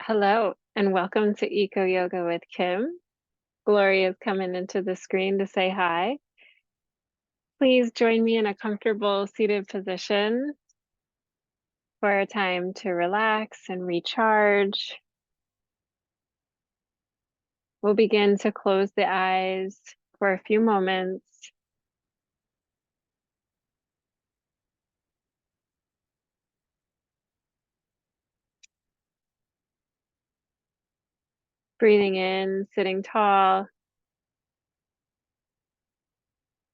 Hello, and welcome to Eco Yoga with Kim. Gloria's coming into the screen to say hi. Please join me in a comfortable seated position for a time to relax and recharge. We'll begin to close the eyes for a few moments. Breathing in, sitting tall.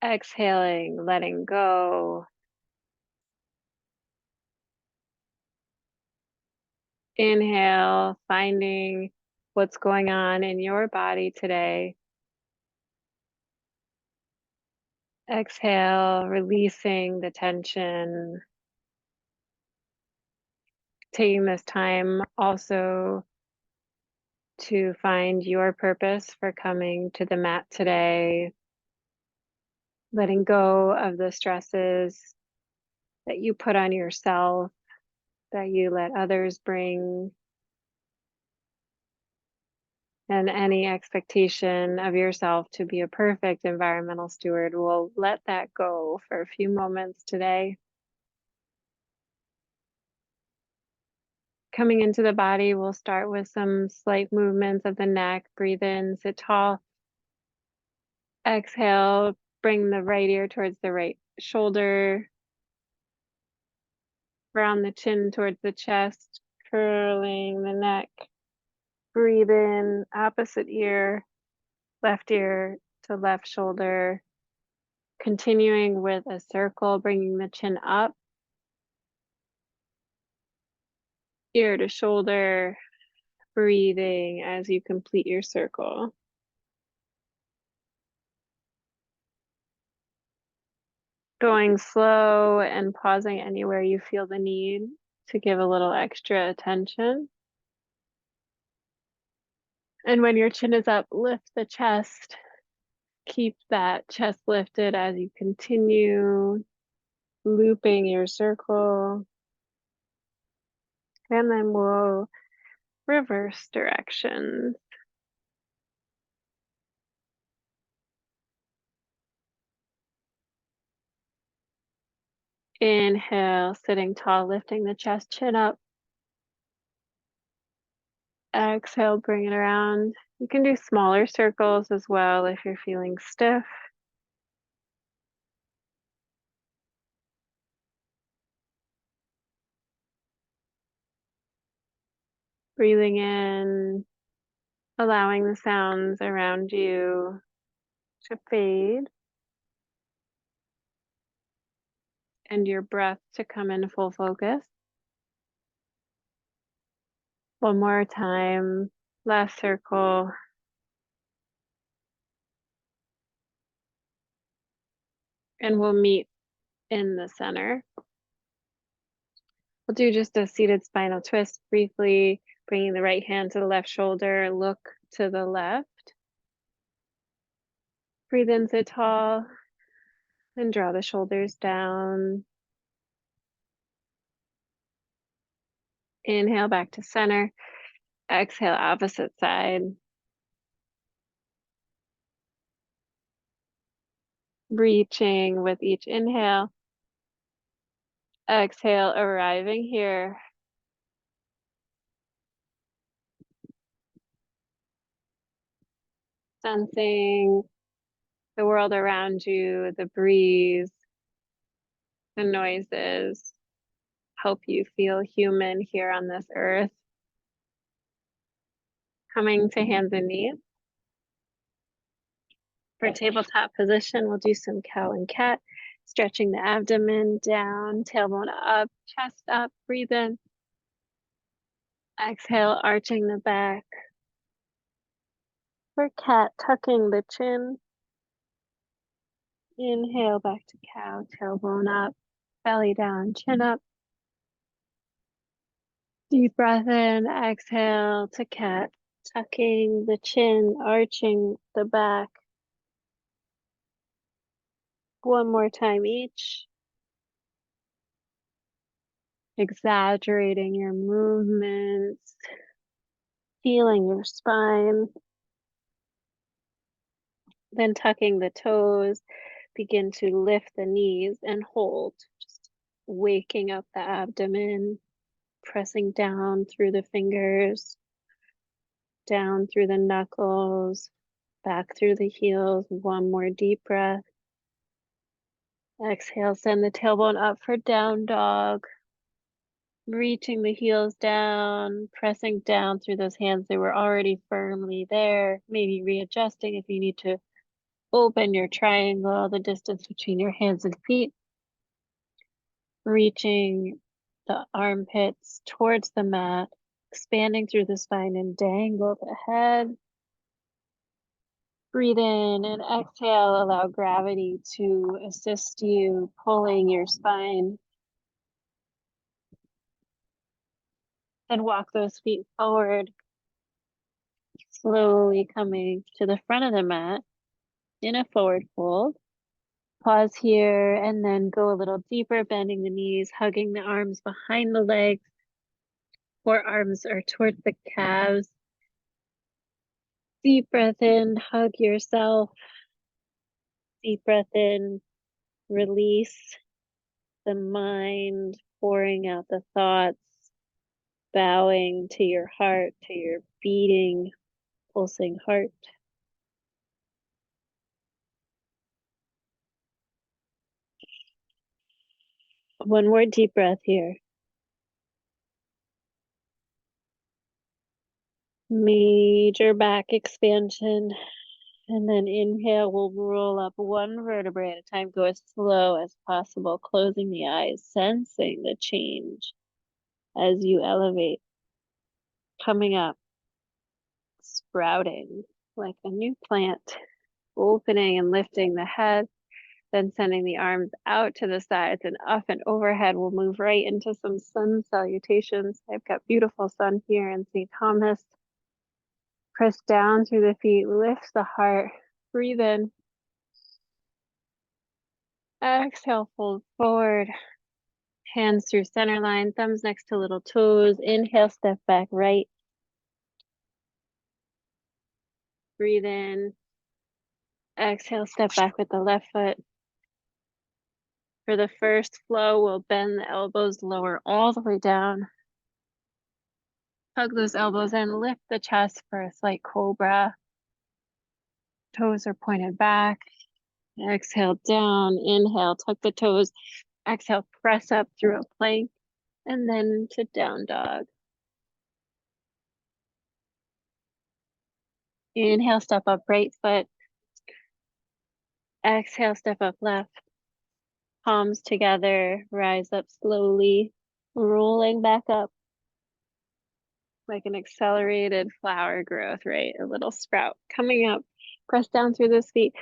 Exhaling, letting go. Inhale, finding what's going on in your body today. Exhale, releasing the tension. Taking this time also to find your purpose for coming to the mat today, letting go of the stresses that you put on yourself, that you let others bring, and any expectation of yourself to be a perfect environmental steward. We'll let that go for a few moments today. Coming into the body, we'll start with some slight movements of the neck. Breathe in, sit tall. Exhale, bring the right ear towards the right shoulder. Round the chin towards the chest, curling the neck. Breathe in, opposite ear, left ear to left shoulder. Continuing with a circle, bringing the chin up. Ear to shoulder, breathing as you complete your circle. Going slow and pausing anywhere you feel the need to give a little extra attention. And when your chin is up, lift the chest. Keep that chest lifted as you continue looping your circle. And then we'll reverse directions. Inhale, sitting tall, lifting the chest, chin up. Exhale, bring it around. You can do smaller circles as well if you're feeling stiff. Breathing in, allowing the sounds around you to fade and your breath to come in full focus. One more time, last circle. And we'll meet in the center. We'll do just a seated spinal twist briefly, bringing the right hand to the left shoulder, look to the left. Breathe in, sit tall, and draw the shoulders down. Inhale back to center. Exhale, opposite side. Reaching with each inhale. Exhale, arriving here. Sensing the world around you, the breeze, the noises. Help you feel human here on this earth. Coming to hands and knees. For tabletop position, we'll do some cow and cat, stretching the abdomen down, tailbone up, chest up, breathe in. Exhale, arching the back. For cat, tucking the chin. Inhale back to cow, tailbone up, belly down, chin up. Deep breath in, exhale to cat, tucking the chin, arching the back. One more time each. Exaggerating your movements. feeling your spine. Then tucking the toes, begin to lift the knees and hold, just waking up the abdomen, pressing down through the fingers, down through the knuckles, back through the heels. One more deep breath. Exhale, send the tailbone up for down dog. Reaching the heels down, pressing down through those hands that were already firmly there, maybe readjusting if you need to open your triangle, the distance between your hands and feet. Reaching the armpits towards the mat, expanding through the spine and dangle the head. Breathe in and exhale, allow gravity to assist you, pulling your spine. Then walk those feet forward, slowly coming to the front of the mat in a forward fold. Pause here and then go a little deeper, bending the knees, hugging the arms behind the legs. Forearms are towards the calves. Deep breath in, hug yourself. Deep breath in, release the mind, pouring out the thoughts, bowing to your heart, to your beating, pulsing heart. One more deep breath here. Major back expansion. And then inhale, we'll roll up one vertebrae at a time. Go as slow as possible, closing the eyes, sensing the change as you elevate. Coming up, sprouting like a new plant, opening and lifting the head, then sending the arms out to the sides and up and overhead. We'll move right into some sun salutations. I've got beautiful sun here in St. Thomas. Press down through the feet, lift the heart, breathe in. Exhale, fold forward. Hands through center line, thumbs next to little toes. Inhale, step back right. Breathe in. Exhale, step back with the left foot. For the first flow, we'll bend the elbows, lower all the way down. Hug those elbows in, lift the chest for a slight cobra. Toes are pointed back. Exhale, down. Inhale, tuck the toes. Exhale, press up through a plank. And then to down dog. Inhale, step up right foot. Exhale, step up left. Palms together, rise up slowly, rolling back up like an accelerated flower growth, right? A little sprout coming up. Press down through those feet.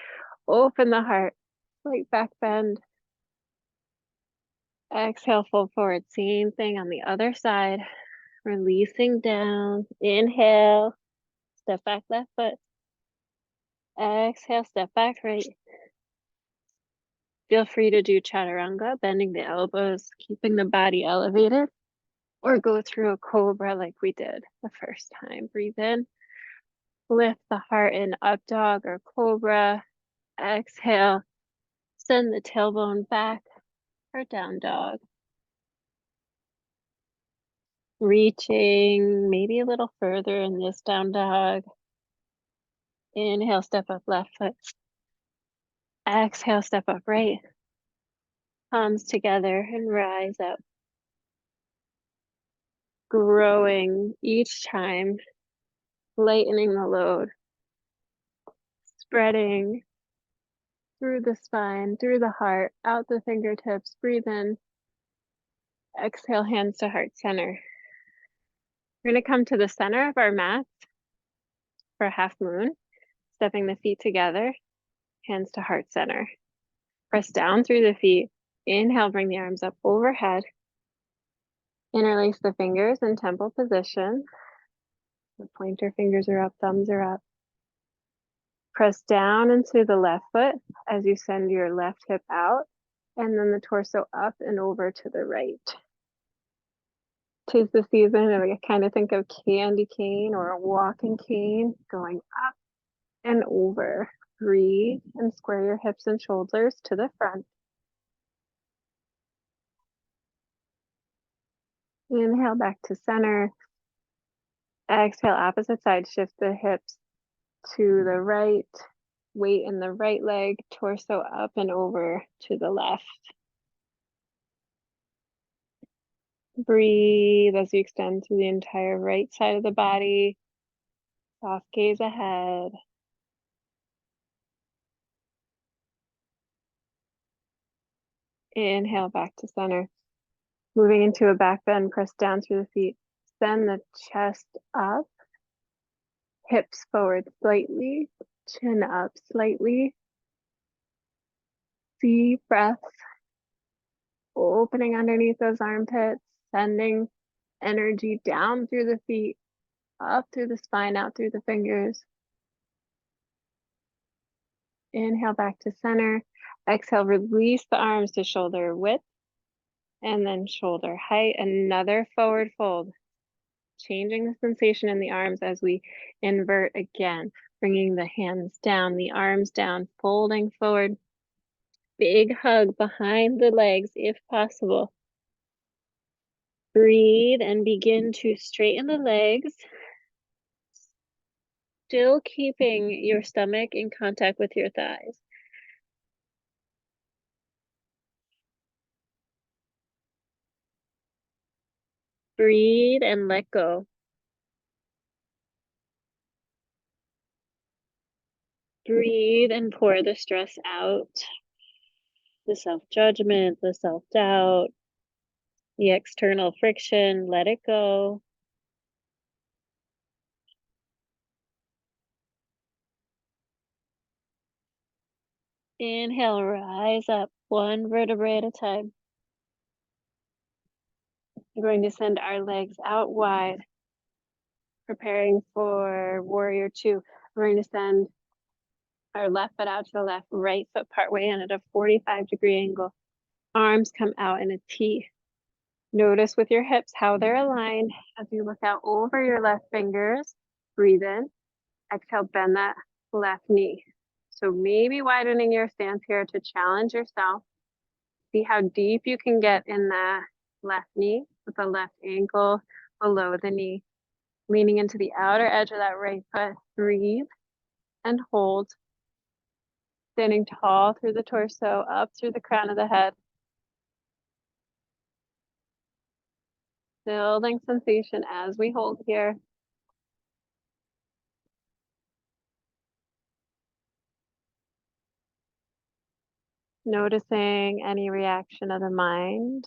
Open the heart, slight back bend. Exhale, fold forward. Same thing on the other side. Releasing down. Inhale, step back left foot. Exhale, step back right. Feel free to do chaturanga, bending the elbows, keeping the body elevated, or go through a cobra like we did the first time. Breathe in, lift the heart in up dog or cobra. Exhale, send the tailbone back or down dog. Reaching maybe a little further in this down dog. Inhale, step up left foot. Exhale, step up right. Palms together and rise up. Growing each time, lightening the load. Spreading through the spine, through the heart, out the fingertips. Breathe in. Exhale, hands to heart center. We're going to come to the center of our mat for a half moon, stepping the feet together, hands to heart center. Press down through the feet. Inhale, bring the arms up overhead. Interlace the fingers in temple position. The pointer fingers are up, thumbs are up. Press down into the left foot as you send your left hip out, and then the torso up and over to the right. 'Tis the season, and I kind of think of candy cane or a walking cane going up and over. Breathe and square your hips and shoulders to the front. Inhale back to center. Exhale, opposite side, shift the hips to the right. Weight in the right leg, torso up and over to the left. Breathe as you extend through the entire right side of the body. Soft gaze ahead. Inhale back to center. Moving into a back bend, press down through the feet. Send the chest up. Hips forward slightly. Chin up slightly. Deep breath. Opening underneath those armpits. Sending energy down through the feet. Up through the spine, out through the fingers. Inhale back to center. Exhale, release the arms to shoulder width and then shoulder height. Another forward fold. Changing the sensation in the arms as we invert again. Bringing the hands down, the arms down, folding forward. Big hug behind the legs if possible. Breathe and begin to straighten the legs. Still keeping your stomach in contact with your thighs. Breathe and let go. Breathe and pour the stress out. The self-judgment, the self-doubt, the external friction, let it go. Inhale, rise up one vertebrae at a time. We're going to send our legs out wide, preparing for warrior two. We're going to send our left foot out to the left, right foot partway in at a 45-degree angle. Arms come out in a T. Notice with your hips how they're aligned as you look out over your left fingers. Breathe in. Exhale, bend that left knee. So maybe widening your stance here to challenge yourself. See how deep you can get in the left knee with the left ankle below the knee. Leaning into the outer edge of that right foot. Breathe and hold. Standing tall through the torso, up through the crown of the head. Building sensation as we hold here. Noticing any reaction of the mind.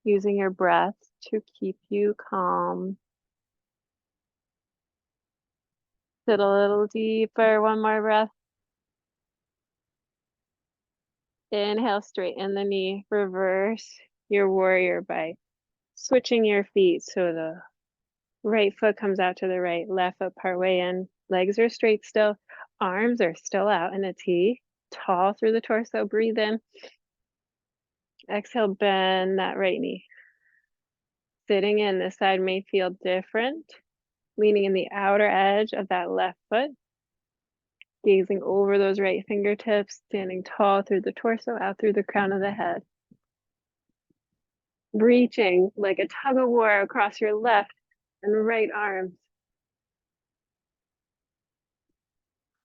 Using your breath to keep you calm. Sit a little deeper, one more breath. Inhale, straighten the knee, reverse your warrior by switching your feet so the right foot comes out to the right, left foot partway in. Legs are straight still, arms are still out in a T, tall through the torso, breathe in. Exhale, bend that right knee. Sitting in, this side may feel different. Leaning in the outer edge of that left foot. Gazing over those right fingertips, standing tall through the torso, out through the crown of the head. Reaching like a tug of war across your left and right arms.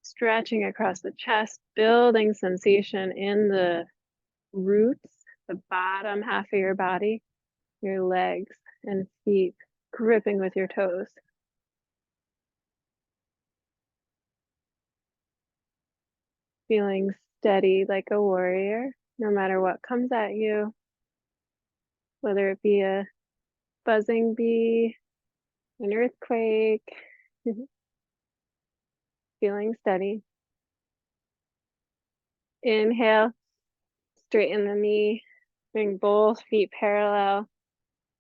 Stretching across the chest, building sensation in the roots, the bottom half of your body, your legs and feet, gripping with your toes. Feeling steady like a warrior, no matter what comes at you, whether it be a buzzing bee, an earthquake, feeling steady. Inhale, straighten the knee, bring both feet parallel,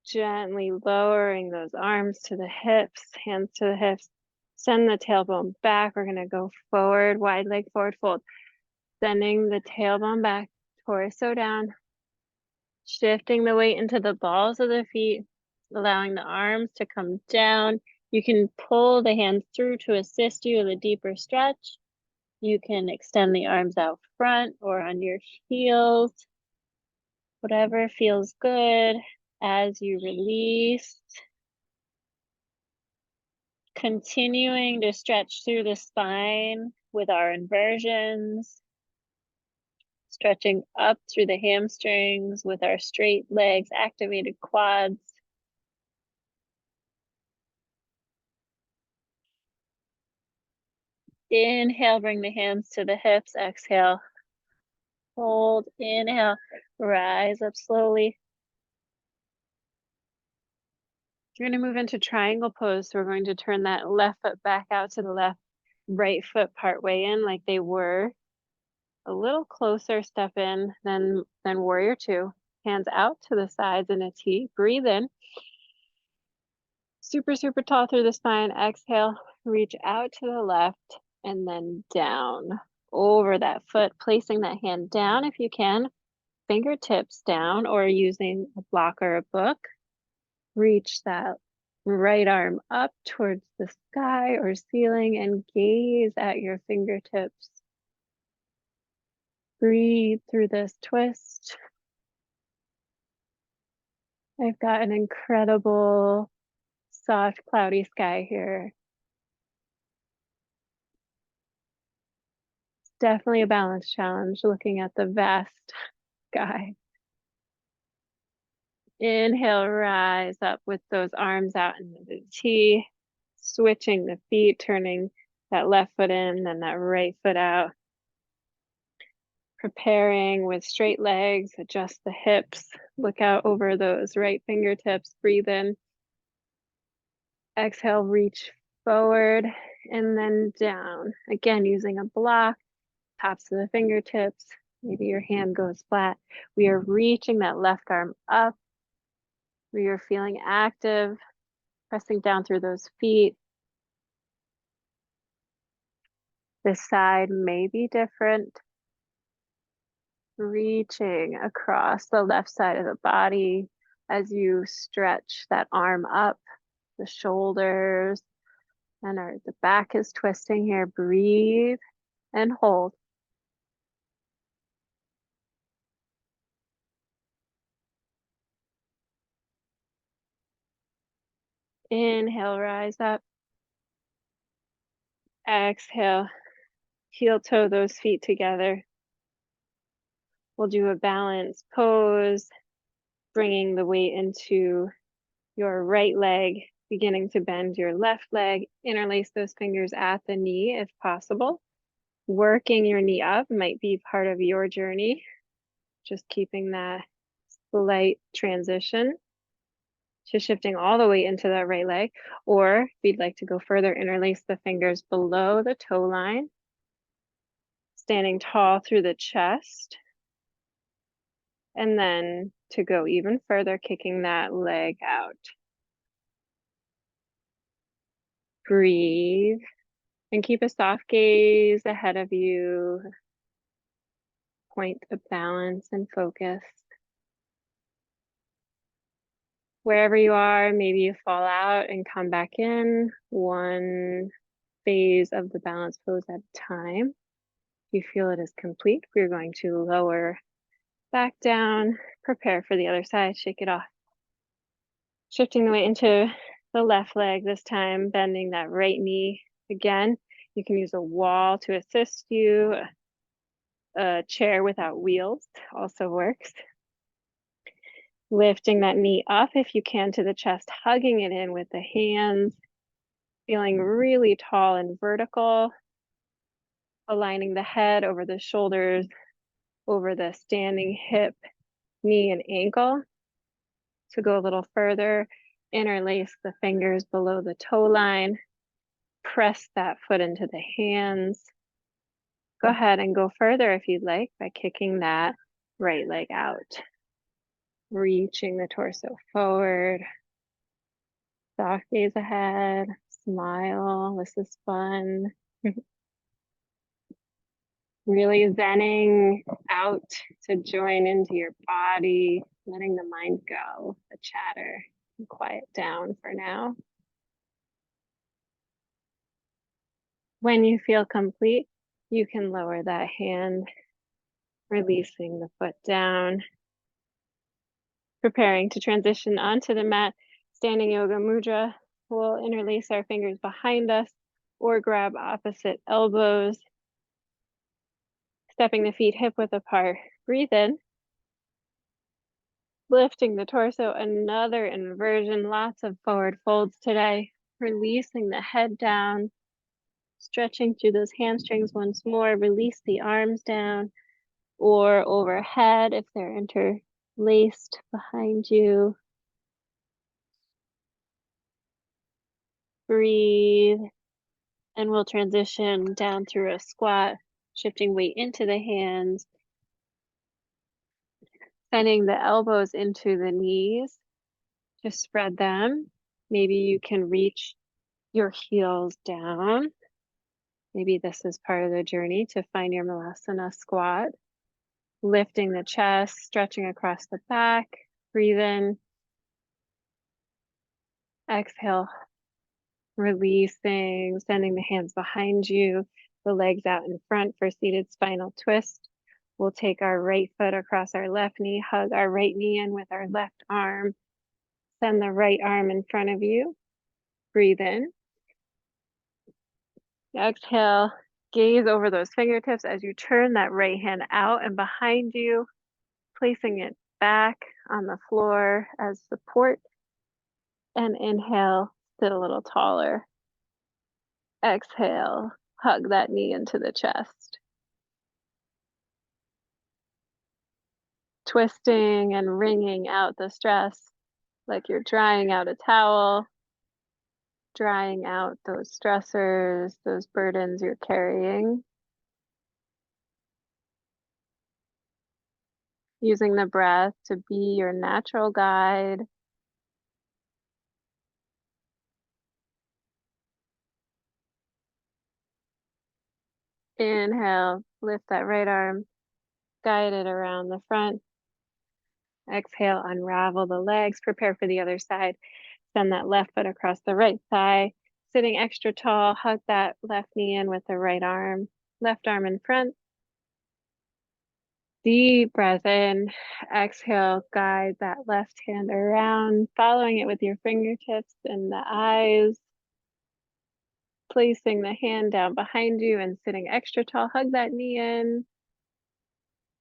gently lowering those arms to the hips, hands to the hips. Send the tailbone back. We're gonna go forward, wide leg forward fold. Sending the tailbone back, torso down, shifting the weight into the balls of the feet, allowing the arms to come down. You can pull the hands through to assist you with a deeper stretch. You can extend the arms out front or on your heels, whatever feels good as you release. Continuing to stretch through the spine with our inversions, stretching up through the hamstrings with our straight legs, activated quads. Inhale, bring the hands to the hips. Exhale, hold. Inhale, rise up slowly. You're going to move into triangle pose. So we're going to turn that left foot back out to the left, right foot part way in like they were. A little closer, step in, then warrior two. Hands out to the sides in a T. Breathe in. Super, super tall through the spine. Exhale, reach out to the left and then down over that foot, placing that hand down if you can, fingertips down, or using a block or a book. Reach that right arm up towards the sky or ceiling and gaze at your fingertips. Breathe through this twist. I've got an incredible soft cloudy sky here. It's definitely a balance challenge looking at the vast sky. Inhale, rise up with those arms out into the T, switching the feet, turning that left foot in, then that right foot out. Preparing with straight legs, adjust the hips, look out over those right fingertips, breathe in. Exhale, reach forward and then down. Again, using a block, tops of the fingertips, maybe your hand goes flat. We are reaching that left arm up. We are feeling active, pressing down through those feet. This side may be different. Reaching across the left side of the body as you stretch that arm up, the shoulders, and the back is twisting here. Breathe and hold. Inhale, rise up. Exhale, heel toe those feet together. We'll do a balance pose, bringing the weight into your right leg, beginning to bend your left leg. Interlace those fingers at the knee if possible. Working your knee up might be part of your journey. Just keeping that slight transition to shifting all the weight into that right leg. Or if you'd like to go further, interlace the fingers below the toe line. Standing tall through the chest. And then to go even further, kicking that leg out. Breathe and keep a soft gaze ahead of you. Point of balance and focus. Wherever you are, maybe you fall out and come back in, one phase of the balance pose at a time. If you feel it is complete, we're going to lower back down, prepare for the other side, shake it off. Shifting the weight into the left leg this time, bending that right knee. Again, you can use a wall to assist you. A chair without wheels also works. Lifting that knee up if you can to the chest, hugging it in with the hands, feeling really tall and vertical, aligning the head over the shoulders, over the standing hip, knee, and ankle. To go a little further, interlace the fingers below the toe line, press that foot into the hands. Go ahead and go further if you'd like by kicking that right leg out. Reaching the torso forward. Soft gaze ahead. Smile. This is fun. Really zenning out to join into your body, letting the mind go, the chatter. and quiet down for now. When you feel complete, you can lower that hand, releasing the foot down, preparing to transition onto the mat. Standing yoga mudra. We'll interlace our fingers behind us or grab opposite elbows, stepping the feet hip width apart. Breathe in, lifting the torso, another inversion, lots of forward folds today. Releasing the head down, stretching through those hamstrings once more. Release the arms down or overhead if they're interlaced behind you. Breathe, and we'll transition down through a squat, shifting weight into the hands, sending the elbows into the knees. Just spread them. Maybe you can reach your heels down. Maybe this is part of the journey to find your Malasana squat. Lifting the chest, stretching across the back. Breathe in. Exhale. Releasing, sending the hands behind you, the legs out in front for seated spinal twist. We'll take our right foot across our left knee, hug our right knee in with our left arm. Send the right arm in front of you. Breathe in. Exhale, gaze over those fingertips as you turn that right hand out and behind you, placing it back on the floor as support. And inhale, sit a little taller. Exhale, hug that knee into the chest. Twisting and wringing out the stress like you're drying out a towel, drying out those stressors, those burdens you're carrying. Using the breath to be your natural guide. Inhale, lift that right arm, guide it around the front. Exhale, unravel the legs, prepare for the other side. Send that left foot across the right thigh. Sitting extra tall, hug that left knee in with the right arm, left arm in front. Deep breath in. Exhale, guide that left hand around, following it with your fingertips and the eyes. Placing the hand down behind you and sitting extra tall, hug that knee in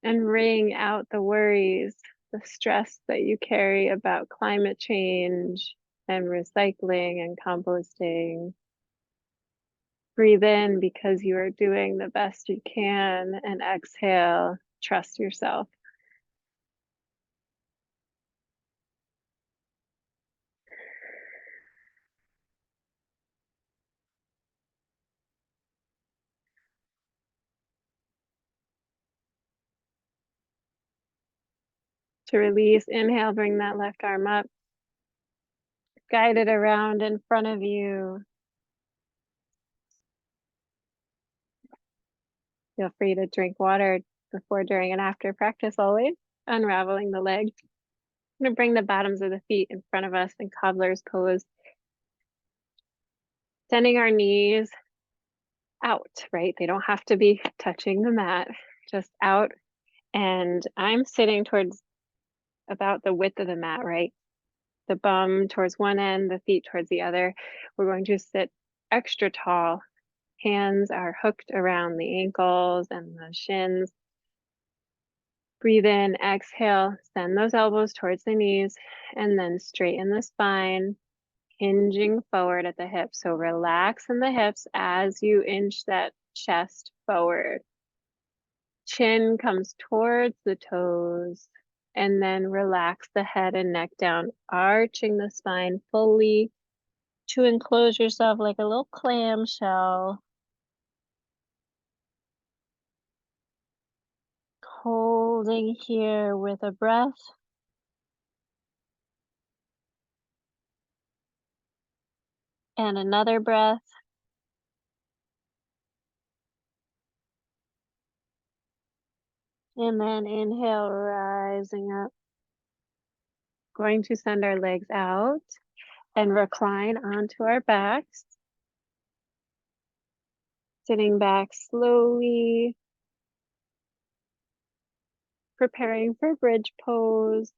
and wring out the worries, the stress that you carry about climate change and recycling and composting. Breathe in because you are doing the best you can, and exhale, trust yourself. To release, inhale, bring that left arm up. Guide it around in front of you. Feel free to drink water before, during, and after practice always. Unraveling the legs. I'm going to bring the bottoms of the feet in front of us in cobbler's pose. Sending our knees out, right? They don't have to be touching the mat, just out. And I'm sitting towards about the width of the mat, right? The bum towards one end, the feet towards the other. We're going to sit extra tall. Hands are hooked around the ankles and the shins. Breathe in, exhale, send those elbows towards the knees, and then straighten the spine, hinging forward at the hips. So relax in the hips as you inch that chest forward. Chin comes towards the toes, and then relax the head and neck down, arching the spine fully to enclose yourself like a little clamshell. Holding here with a breath. And another breath. And then inhale, rising up. going to send our legs out and recline onto our backs. Sitting back slowly, preparing for bridge pose.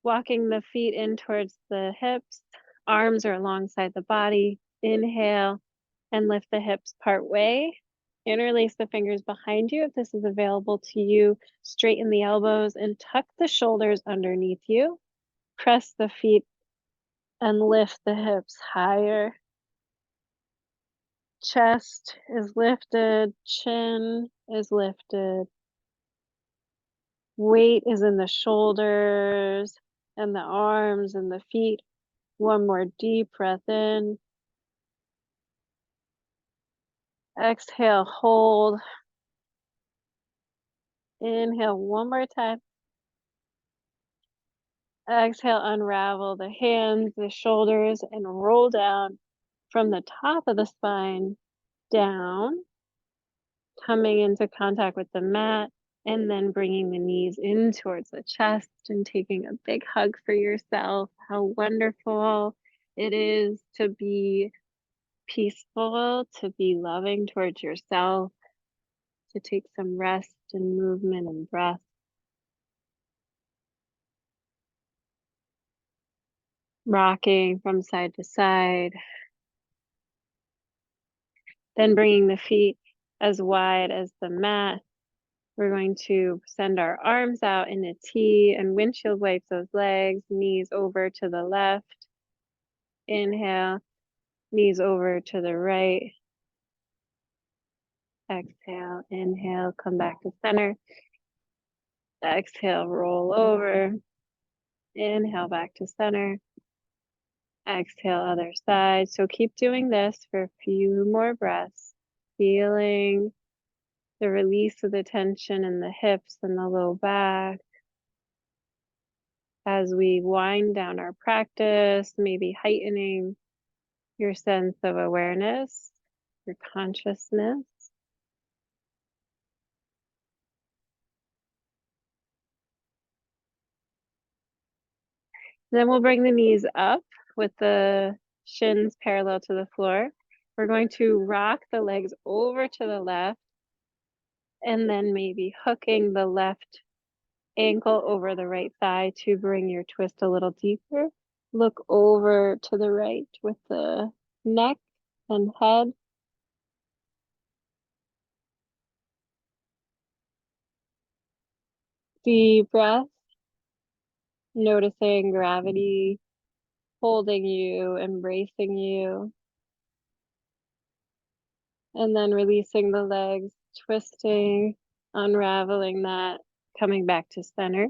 Walking the feet in towards the hips, arms are alongside the body. Inhale and lift the hips part way. Interlace the fingers behind you if this is available to you. Straighten the elbows and tuck the shoulders underneath you. Press the feet and lift the hips higher. Chest is lifted, chin is lifted. Weight is in the shoulders and the arms and the feet. One more deep breath in. Exhale, hold. Inhale one more time. Exhale, unravel the hands, the shoulders, and roll down from the top of the spine down, coming into contact with the mat, and then bringing the knees in towards the chest and taking a big hug for yourself. How wonderful it is to be peaceful, to be loving towards yourself, to take some rest and movement and breath. Rocking from side to side. Then bringing the feet as wide as the mat. We're going to send our arms out in a T and windshield wipe those legs, knees over to the left. Inhale, knees over to the right. Exhale, inhale, come back to center. Exhale, roll over. Inhale, back to center. Exhale, other side. So keep doing this for a few more breaths, feeling the release of the tension in the hips and the low back. As we wind down our practice, maybe heightening your sense of awareness, your consciousness. Then we'll bring the knees up with the shins parallel to the floor. We're going to rock the legs over to the left and then maybe hooking the left ankle over the right thigh to bring your twist a little deeper. Look over to the right with the neck and head. Deep breath, noticing gravity holding you, embracing you. And then releasing the legs, twisting, unraveling that, coming back to center.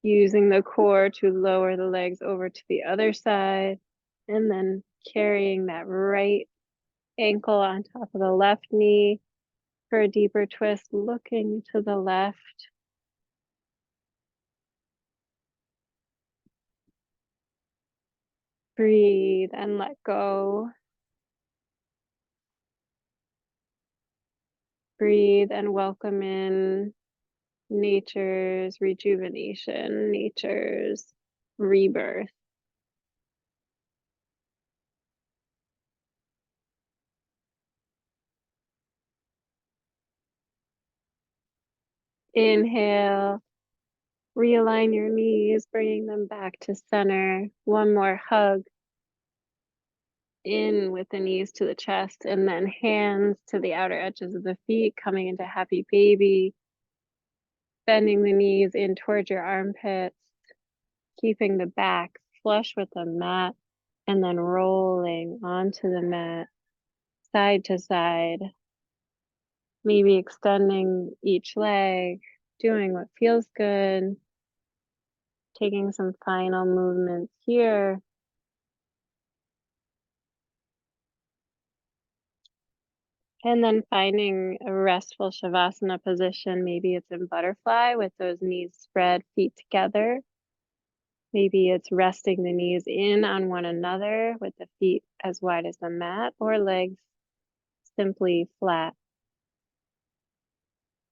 Using the core to lower the legs over to the other side. And then carrying that right ankle on top of the left knee for a deeper twist, looking to the left. Breathe and let go. Breathe and welcome in nature's rejuvenation, nature's rebirth. Inhale, realign your knees, bringing them back to center. One more hug. In with the knees to the chest, and then hands to the outer edges of the feet, coming into happy baby. Bending the knees in towards your armpits, keeping the back flush with the mat, and then rolling onto the mat, side to side. Maybe extending each leg, doing what feels good. Taking some final movements here. And then finding a restful Shavasana position. Maybe it's in butterfly with those knees spread, feet together. Maybe it's resting the knees in on one another with the feet as wide as the mat, or legs simply flat.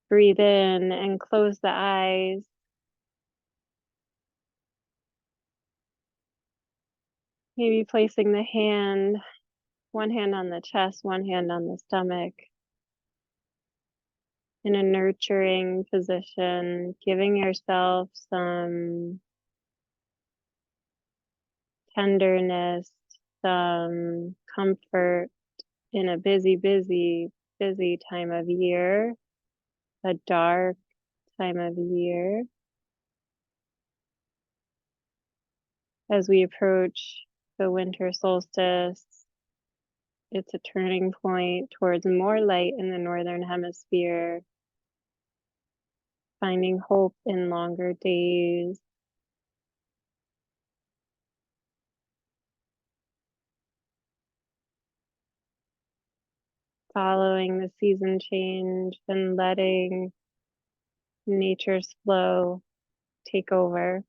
Breathe in and close the eyes. Maybe placing the hand, one hand on the chest, one hand on the stomach, in a nurturing position, giving yourself some tenderness, some comfort in a busy, busy, busy time of year, a dark time of year. As we approach the winter solstice, it's a turning point towards more light in the northern hemisphere, finding hope in longer days. Following the season change and letting nature's flow take over.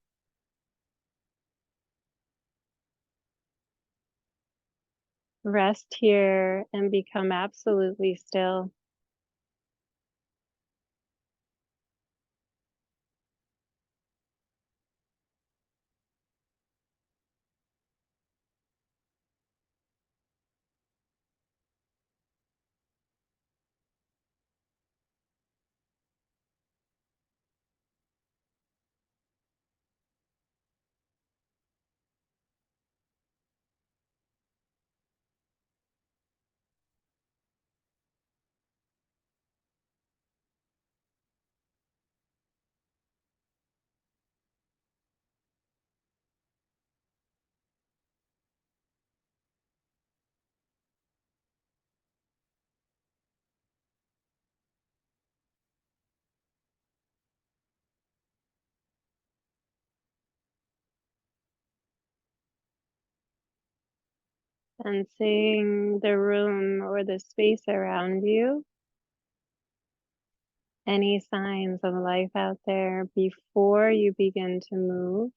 Rest here and become absolutely still. Sensing the room or the space around you. Any signs of life out there before you begin to move.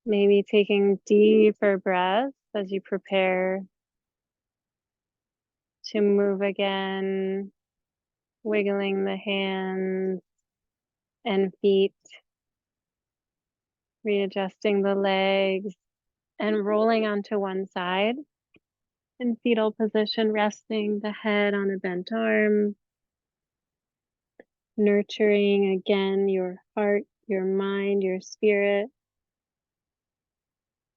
Maybe taking deeper breaths as you prepare to move again, wiggling the hands and feet, readjusting the legs and rolling onto one side in fetal position, resting the head on a bent arm, nurturing again your heart, your mind, your spirit,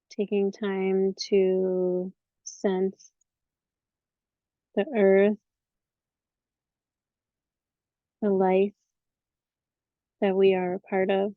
taking time to sense the earth, the life that we are a part of.